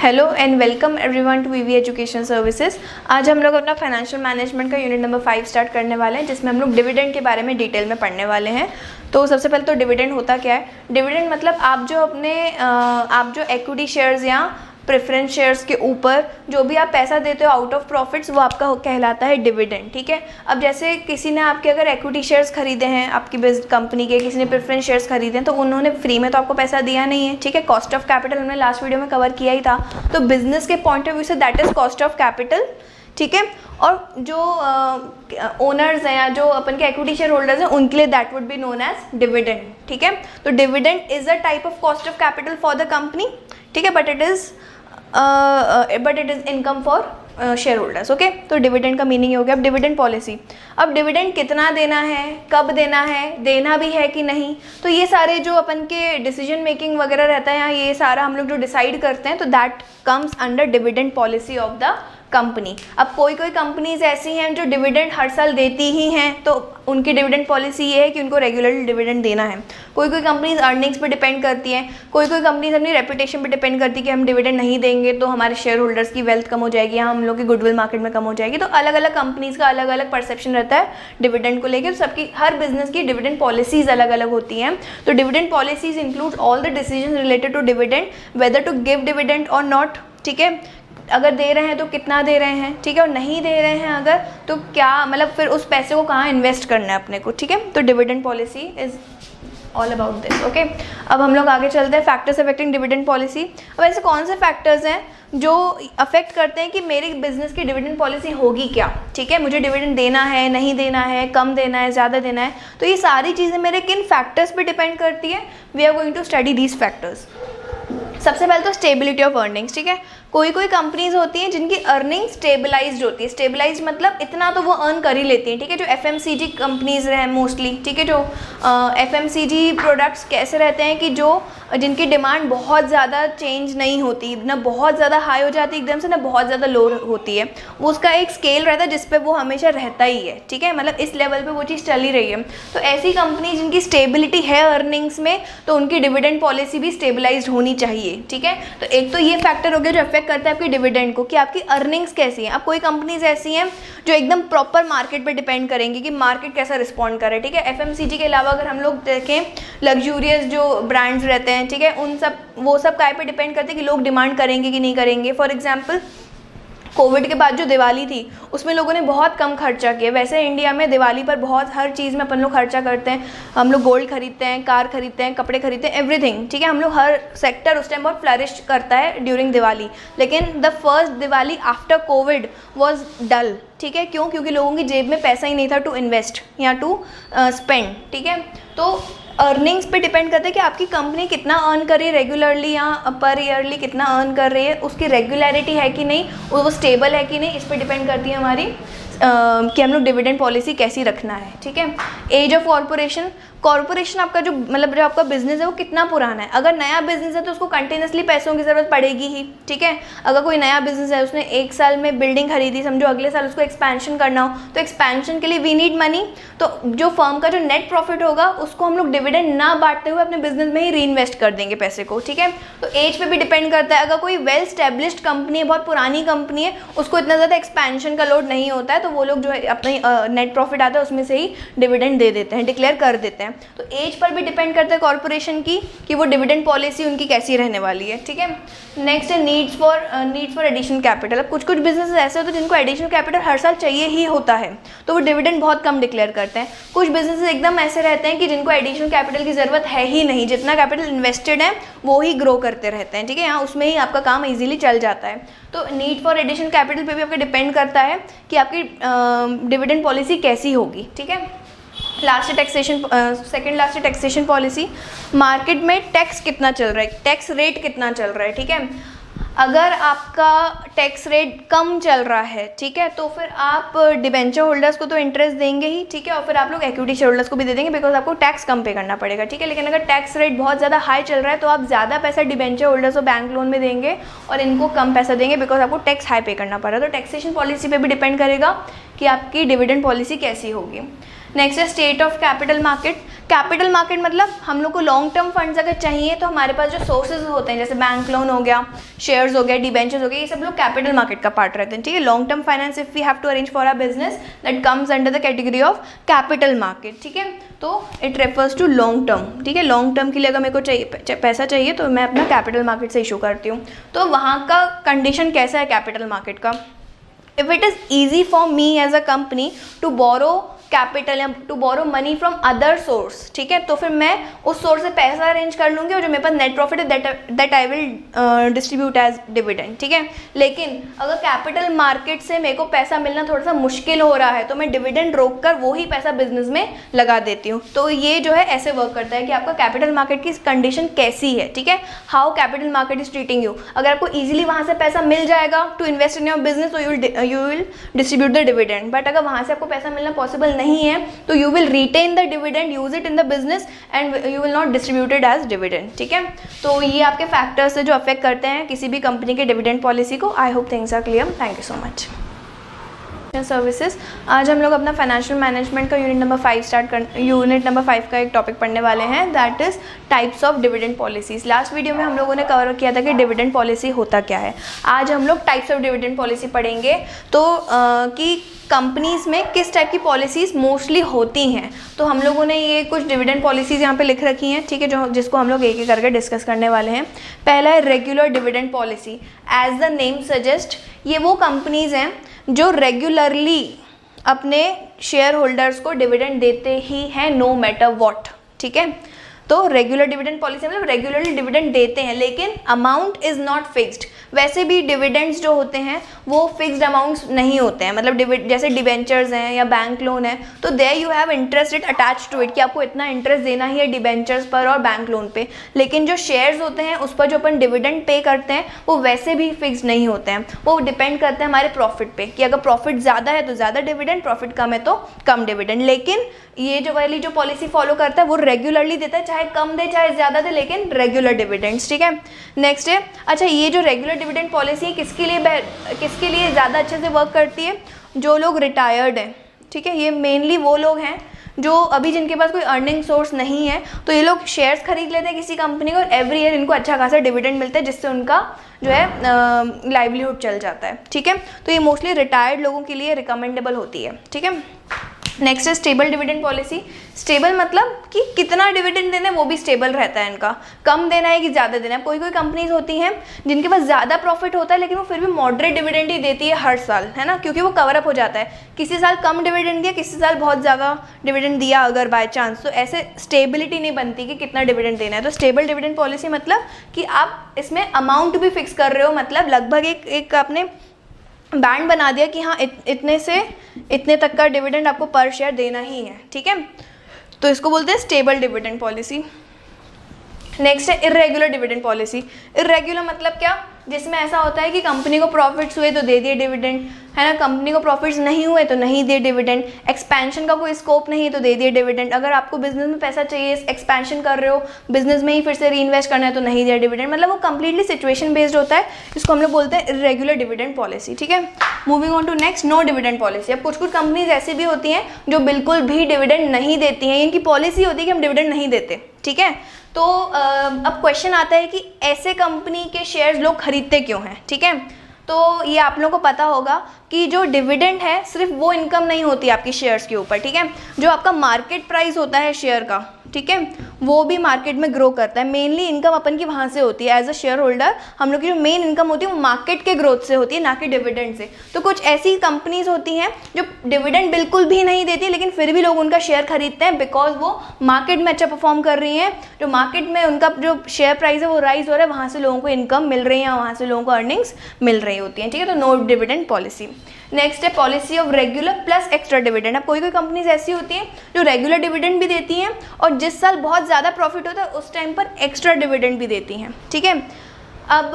Hello and welcome everyone to VV education services. आज हम लोग अपना फाइनेंशियल मैनेजमेंट का यूनिट नंबर 5 स्टार्ट करने वाले हैं, जिसमें हम लोग डिविडेंड के बारे में डिटेल में पढ़ने वाले हैं। तो सबसे पहले तो डिविडेंड होता क्या है। डिविडेंड मतलब आप जो इक्विटी शेयर्स या प्रेफरेंस शेयर्स के ऊपर जो भी आप पैसा देते हो आउट ऑफ प्रॉफिट्स, वो आपका कहलाता है डिविडेंड। ठीक है। अब जैसे किसी ने आपके अगर इक्विटी शेयर्स खरीदे हैं आपकी कंपनी के, किसी ने प्रेफरेंस शेयर्स खरीदे हैं, तो उन्होंने फ्री में तो आपको पैसा दिया नहीं है। ठीक है। कॉस्ट ऑफ कैपिटल हमने लास्ट वीडियो में कवर किया ही था। तो बिजनेस के point of view say that is cost of capital. ठीक है। और जो ओनर्स हैं या जो अपन के इक्विटी शेयर होल्डर्स हैं, उनके लिए that would be known as dividend. ठीक है। तो dividend is a type of cost of capital for the company. ठीक है। But it is income for share holders. Okay. तो डिविडेंड का मीनिंग ये हो गया। अब डिविडेंड पॉलिसी, अब डिविडेंड कितना देना है, कब देना है, देना भी है कि नहीं, तो ये सारे जो अपन के डिसीजन मेकिंग वगैरह रहता है, ये सारा हम लोग जो डिसाइड करते हैं, तो that comes under dividend policy of the company. अब कोई कंपनीज ऐसी हैं जो डिविडेंड हर साल देती ही हैं, तो उनकी डिविडेंड पॉलिसी ये है कि उनको रेगुलरली डिविडेंड देना है। कोई कंपनीज अर्निंग्स पे डिपेंड करती हैं, कोई कंपनीज अपनी रेपुटेशन पे डिपेंड करती है कि हम डिविडेंड नहीं देंगे तो हमारे शेयर होल्डर्स की वेल्थ कम हो जाएगी या हम लोग की गुडविल मार्केट में कम हो जाएगी। तो अलग अलग कंपनीज का अलग अलग परसेप्शन रहता है डिविडेंड को लेकर। तो सबकी हर बिजनेस की डिविडेंड पॉलिसीज अलग अलग होती हैं। तो dividend policies include all the decision related to dividend, whether to give dividend और नॉट। ठीक है। अगर दे रहे हैं तो कितना दे रहे हैं, ठीक है, और नहीं दे रहे हैं अगर, तो क्या मतलब फिर उस पैसे को कहाँ इन्वेस्ट करना है अपने को। ठीक है। तो dividend policy is all about this. Okay. अब हम लोग आगे चलते हैं फैक्टर्स अफेक्टिंग डिविडेंड पॉलिसी। अब ऐसे कौन से फैक्टर्स हैं जो अफेक्ट करते हैं कि मेरी बिजनेस की डिविडेंड पॉलिसी होगी क्या। ठीक है। मुझे डिविडेंड देना है, नहीं देना है, कम देना है, ज़्यादा देना है, तो ये सारी चीज़ें मेरे किन फैक्टर्स पे डिपेंड करती है। We are going to study these factors. सबसे पहले तो स्टेबिलिटी ऑफ अर्निंग्स। ठीक है। कोई कंपनीज होती हैं जिनकी अर्निंग स्टेबलाइज्ड होती है। स्टेबलाइज्ड मतलब इतना तो वो अर्न कर ही लेती हैं। ठीक है। जो एफएमसीजी कंपनीज हैं मोस्टली, ठीक है, जो एफएमसीजी प्रोडक्ट्स कैसे रहते हैं कि जो जिनकी डिमांड बहुत ज़्यादा चेंज नहीं होती, ना बहुत ज़्यादा हाई हो जाती है एकदम से, ना बहुत ज़्यादा लो होती है। वो उसका एक स्केल रहता है जिस पे वो हमेशा रहता ही है। ठीक है। मतलब इस लेवल पे वो चीज़ चल ही रही है। तो ऐसी कंपनी जिनकी स्टेबिलिटी है अर्निंग्स में, तो उनकी डिविडेंड पॉलिसी भी स्टेबलाइज्ड होनी चाहिए। ठीक है। तो एक तो ये फैक्टर हो गया जो अफेक्ट करता है आपकी डिविडेंड को, कि आपकी अर्निंग्स कैसी हैं। अब कोई कंपनीज ऐसी हैं जो एकदम प्रॉपर मार्केट पे डिपेंड करेंगी कि मार्केट कैसा रिस्पॉन्ड करे। ठीक है। एफएमसीजी के अलावा अगर हम लोग देखें, लग्जूरियस जो ब्रांड्स रहते हैं, ठीक है, वो सब काय पे डिपेंड करते हैं कि लोग डिमांड करेंगे कि नहीं करेंगे। फॉर एग्जाम्पल कोविड के बाद जो दिवाली थी उसमें लोगों ने बहुत कम खर्चा किया। वैसे इंडिया में दिवाली पर बहुत हर चीज़ में अपन लोग खर्चा करते हैं। हम लोग गोल्ड खरीदते हैं, कार खरीदते हैं, कपड़े खरीदते हैं, एवरीथिंग। ठीक है। हम लोग हर सेक्टर उस टाइम बहुत फ्लरिश करता है ड्यूरिंग दिवाली। लेकिन the first Diwali after COVID was dull. ठीक है। क्यों? क्योंकि लोगों की जेब में पैसा ही नहीं था टू इन्वेस्ट या टू स्पेंड। ठीक है। तो अर्निंग्स पे डिपेंड करते हैं कि आपकी कंपनी कितना अर्न कर रही है रेगुलरली या पर ईयरली कितना अर्न कर रही है, उसकी रेगुलरिटी है कि नहीं, वो स्टेबल है कि नहीं, इस पे डिपेंड करती है हमारी कि हम लोग डिविडेंड पॉलिसी कैसी रखना है। ठीक है। एज ऑफ कॉर्पोरेशन आपका जो मतलब जो आपका बिजनेस है वो कितना पुराना है। अगर नया बिजनेस है तो उसको कंटिन्यूसली पैसों की ज़रूरत पड़ेगी ही। ठीक है। अगर कोई नया बिजनेस है, उसने एक साल में बिल्डिंग खरीदी, समझो अगले साल उसको एक्सपेंशन करना हो, तो एक्सपेंशन के लिए वी नीड मनी। तो जो फर्म का जो नेट प्रॉफिट होगा उसको हम लोग डिविडेंड ना बांटते हुए अपने बिजनेस में ही री इन्वेस्ट कर देंगे पैसे को। ठीक है। तो एज पे भी डिपेंड करता है। अगर कोई वेल स्टेब्लिश्ड कंपनी है, बहुत पुरानी कंपनी है, उसको इतना ज़्यादा एक्सपेंशन का लोड नहीं होता है, तो वो लोग जो है अपनी नेट प्रॉफिट आता है उसमें से ही डिविडेंड दे देते हैं, डिक्लेयर कर देते हैं। तो एज पर भी डिपेंड करता है कॉर्पोरेशन की कि वो डिविडेंड पॉलिसी उनकी कैसी रहने वाली है। ठीक है। नेक्स्ट है नीड्स फॉर एडिशनल कैपिटल। अब कुछ बिजनेस ऐसे होते हैं जिनको एडिशनल कैपिटल हर साल चाहिए ही होता है, तो वो डिविडेंड बहुत कम डिक्लेयर करते हैं। कुछ बिजनेस एकदम ऐसे रहते हैं कि जिनको एडिशनल कैपिटल की ज़रूरत है ही नहीं, जितना कैपिटल इन्वेस्टेड है वो ही ग्रो करते रहते हैं। ठीक है। यहाँ उसमें ही आपका काम ईजिली चल जाता है। तो नीड फॉर एडिशनल कैपिटल पे भी आपका डिपेंड करता है कि आपकी डिविडेंड पॉलिसी कैसी होगी। ठीक है। Last taxation, second last taxation policy. Market में टैक्स कितना चल रहा है, टैक्स रेट कितना चल रहा है। ठीक है। अगर आपका टैक्स रेट कम चल रहा है, ठीक है, तो फिर आप डिबेंचर होल्डर्स को तो इंटरेस्ट देंगे ही। ठीक है। और फिर आप लोग इक्विटी शेयर होल्डर्स को भी दे देंगे, बिकॉज आपको टैक्स कम पे करना पड़ेगा। ठीक है। लेकिन अगर टैक्स रेट बहुत ज़्यादा हाई चल रहा है तो आप ज़्यादा पैसा डिबेंचर होल्डर्स और बैंक लोन में देंगे और इनको कम पैसा देंगे, बिकॉज आपको टैक्स हाई पे करना पड़ रहा है। तो टैक्सेशन पॉलिसी पे भी डिपेंड करेगा कि आपकी डिविडेंड पॉलिसी कैसी होगी। नेक्स्ट है state of capital market. Capital market मतलब हम लोग को लॉन्ग टर्म फंड्स अगर चाहिए तो हमारे पास जो सोर्सेज होते हैं जैसे बैंक लोन हो गया, शेयर्स हो गया, डिबेंचर्स हो गया, ये सब लोग कैपिटल मार्केट का पार्ट रहते हैं, ठीक है। Long term finance if we have to arrange for our business that comes under the category of capital market, ठीक है। तो it refers to long term, ठीक है। लॉन्ग टर्म के लिए अगर मेरे को चाहिए पैसा चाहिए तो मैं अपना कैपिटल मार्केट से इशू करती हूँ। तो वहाँ का कंडीशन कैसा है कैपिटल मार्केट का? If it is easy for me as a company to borrow capital या to borrow money from other source, ठीक है, तो फिर मैं उस सोर्स से पैसा अरेंज कर लूँगी और जो मेरे पास नेट प्रॉफिट है that I will distribute as dividend, ठीक है। लेकिन अगर कैपिटल मार्केट से मेरे को पैसा मिलना थोड़ा सा मुश्किल हो रहा है तो मैं डिविडेंड रोक कर वो ही पैसा बिजनेस में लगा देती हूँ। तो ये जो है ऐसे वर्क करता है कि आपका कैपिटल मार्केट की कंडीशन कैसी है, ठीक है, how capital market is treating you. अगर आपको ईजिली वहाँ से पैसा मिल जाएगा to invest in your business तो you will distribute the dividend, but अगर वहाँ से आपको पैसा मिलना पॉसिबल नहीं है तो you will retain the dividend, use it in the business and you will not distribute it as dividend, ठीक है। तो ये आपके फैक्टर्स है जो अफेक्ट करते हैं किसी भी कंपनी के डिविडेंड पॉलिसी को। I hope things are clear. Thank you so much. Services, आज हम लोग अपना फाइनेंशियल मैनेजमेंट का यूनिट नंबर 5 का एक टॉपिक पढ़ने वाले हैं, that is types of dividend policies. Last video में हम लोगों ने कवर किया था कि डिविडेंड पॉलिसी होता क्या है। आज हम लोग टाइप्स ऑफ डिविडेंड पॉलिसी पढ़ेंगे, तो कि कंपनीज में किस टाइप की पॉलिसीज़ मोस्टली होती हैं। तो हम लोगों ने ये कुछ डिविडेंड पॉलिसीज़ यहाँ पे लिख रखी हैं, ठीक है, जो जिसको हम लोग एक एक करके डिस्कस करने वाले हैं। पहला है regular dividend policy. As the name suggest, ये वो कंपनीज़ हैं जो रेगुलरली अपने शेयर होल्डर्स को डिविडेंड देते ही हैं, नो मैटर व्हाट, ठीक है। तो रेगुलर डिविडेंड पॉलिसी मतलब रेगुलरली डिविडेंड देते हैं, लेकिन अमाउंट इज़ नॉट फिक्स्ड। वैसे भी डिविडेंड्स जो होते हैं वो फिक्स्ड अमाउंट्स नहीं होते हैं, मतलब जैसे डिबेंचर्स हैं या बैंक लोन है तो there you have interest rate attach to it कि आपको इतना इंटरेस्ट देना ही है डिबेंचर्स पर और बैंक लोन पे। लेकिन जो शेयर्स होते हैं उस पर जो अपन डिविडेंड पे करते हैं वो वैसे भी फिक्स्ड नहीं होते हैं, वो डिपेंड करते हैं हमारे प्रॉफिट पे कि अगर प्रॉफिट ज़्यादा है तो ज़्यादा डिविडेंड, प्रॉफिट कम है तो कम डिविडेंड। लेकिन ये जो वाली जो पॉलिसी फॉलो करता है वो रेगुलरली देता है, चाहे कम दे चाहे ज़्यादा दे, लेकिन रेगुलर डिविडेंड्स, ठीक है। नेक्स्ट है, अच्छा ये जो रेगुलर डिविडेंड पॉलिसी है किसके लिए ज़्यादा अच्छे से वर्क करती है? जो लोग रिटायर्ड हैं, ठीक है, ये मेनली वो लोग हैं जो अभी जिनके पास कोई अर्निंग सोर्स नहीं है, तो ये लोग शेयर्स खरीद लेते हैं किसी कंपनी को और एवरी ईयर इनको अच्छा खासा डिविडेंड मिलता है जिससे उनका जो है लाइवलीहुड चल जाता है, ठीक है। तो ये मोस्टली रिटायर्ड लोगों के लिए रिकमेंडेबल होती है, ठीक है। नेक्स्ट है स्टेबल डिविडेंड पॉलिसी। स्टेबल मतलब कि कितना डिविडेंड देना है वो भी स्टेबल रहता है इनका, कम देना है कि ज़्यादा देना है। कोई कंपनीज होती हैं जिनके पास ज़्यादा प्रॉफिट होता है लेकिन वो फिर भी मॉडरेट डिविडेंड ही देती है हर साल, है ना, क्योंकि वो कवर अप हो जाता है। किसी साल कम डिविडेंड दिया, किसी साल बहुत ज़्यादा डिविडेंड दिया अगर बाय चांस, तो ऐसे स्टेबिलिटी नहीं बनती कि कितना डिविडेंड देना है। तो स्टेबल डिविडेंड पॉलिसी मतलब कि आप इसमें अमाउंट भी फिक्स कर रहे हो, मतलब लगभग एक आपने बैंड बना दिया कि हाँ इतने से इतने तक का डिविडेंड आपको पर शेयर देना ही है, ठीक है। तो इसको बोलते हैं स्टेबल डिविडेंड पॉलिसी। नेक्स्ट है इर्रेगुलर डिविडेंड पॉलिसी। इर्रेगुलर मतलब क्या? जिसमें ऐसा होता है कि कंपनी को प्रॉफिट्स हुए तो दे दिए डिविडेंड, है ना, कंपनी को प्रॉफिट्स नहीं हुए तो नहीं दिए डिविडेंड, एक्सपेंशन का कोई स्कोप नहीं है तो दे दिए डिविडेंड। अगर आपको बिजनेस में पैसा चाहिए, एक्सपेंशन कर रहे हो, बिजनेस में ही फिर से री इन्वेस्ट करना है तो नहीं दिया डिविडेंड। मतलब वो कंप्लीटली सिचुएशन बेस्ड होता है, इसको हम लोग बोलते हैं इर्रेगुलर डिविडेंड पॉलिसी, ठीक है। Moving on to next, no dividend policy. अब कुछ कंपनीज ऐसी भी होती हैं जो बिल्कुल भी डिविडेंड नहीं देती हैं, इनकी पॉलिसी होती है कि हम डिविडेंड नहीं देते, ठीक है। तो अब क्वेश्चन आता है कि ऐसे कंपनी के शेयर्स लोग खरीदते क्यों हैं, ठीक है। तो ये आप लोगों को पता होगा कि जो डिविडेंड है सिर्फ वो इनकम नहीं होती आपकी शेयर्स के ऊपर, ठीक है। जो आपका मार्केट प्राइस होता है शेयर का, ठीक है, वो भी मार्केट में ग्रो करता है। मेनली इनकम अपन की वहाँ से होती है। एज अ शेयर होल्डर हम लोग की जो मेन इनकम होती है वो मार्केट के ग्रोथ से होती है, ना कि डिविडेंड से। तो कुछ ऐसी कंपनीज होती हैं जो डिविडेंड बिल्कुल भी नहीं देती लेकिन फिर भी लोग उनका शेयर खरीदते हैं बिकॉज वो मार्केट में अच्छा परफॉर्म कर रही हैं। जो मार्केट में उनका जो शेयर प्राइस है वो राइज हो रहा है, वहाँ से लोगों को इनकम मिल रही है, वहाँ से लोगों को अर्निंग्स मिल रही होती हैं, ठीक है। तो नो डिविडेंड पॉलिसी। नेक्स्ट है policy of regular plus extra dividend. अब कोई कोई कंपनीज ऐसी होती हैं जो रेगुलर डिविडेंड भी देती हैं और जिस साल बहुत ज़्यादा प्रॉफिट होता है उस टाइम पर एक्स्ट्रा डिविडेंड भी देती हैं, ठीक है। अब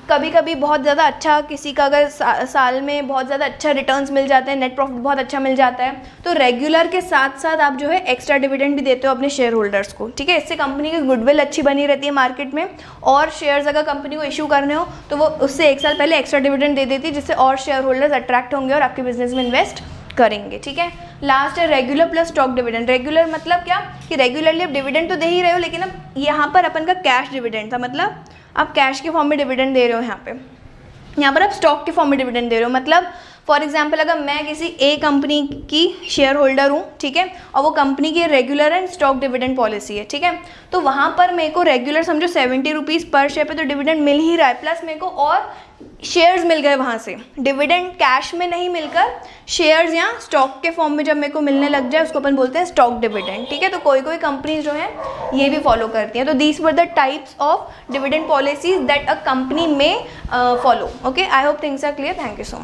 कभी कभी बहुत ज़्यादा अच्छा किसी का अगर साल में बहुत ज़्यादा अच्छा रिटर्न्स मिल जाते हैं, नेट प्रॉफिट बहुत अच्छा मिल जाता है, तो रेगुलर के साथ साथ आप जो है एक्स्ट्रा डिविडेंड भी देते हो अपने शेयर होल्डर्स को, ठीक है। इससे कंपनी की गुडविल अच्छी बनी रहती है मार्केट में, और शेयर्स अगर कंपनी को इशू करने हो तो वो उससे एक साल पहले एक्स्ट्रा डिविडेंड दे देती है, जिससे और शेयर होल्डर्स अट्रैक्ट होंगे और आपके बिजनेस में इन्वेस्ट करेंगे, ठीक है। लास्ट है regular plus stock dividend. Regular मतलब क्या कि रेगुलरली आप डिविडेंड तो दे ही रहे हो, लेकिन अब यहाँ पर अपन का कैश डिविडेंड था, मतलब आप कैश के फॉर्म में डिविडेंड दे रहे हो। यहाँ पर आप स्टॉक के फॉर्म में डिविडेंड दे रहे हो। मतलब फॉर एग्जाम्पल अगर मैं किसी ए कंपनी की शेयर होल्डर हूँ, ठीक है, और वो कंपनी की regular and stock dividend policy है, ठीक है, तो वहाँ पर मेरे को रेगुलर समझो 70 रुपीज़ पर शेयर पे तो डिविडेंड मिल ही रहा है, प्लस मेरे को और शेयर्स मिल गए वहाँ से। डिविडेंड कैश में नहीं मिलकर शेयर्स या स्टॉक के फॉर्म में जब मेरे को मिलने लग जाए उसको अपन बोलते हैं स्टॉक डिविडेंड, ठीक है। तो कोई कोई कंपनीज जो है ये भी फॉलो करती हैं। तो these were the types of dividend policies that a company में follow. Okay, I hope things are clear. Thank you so much.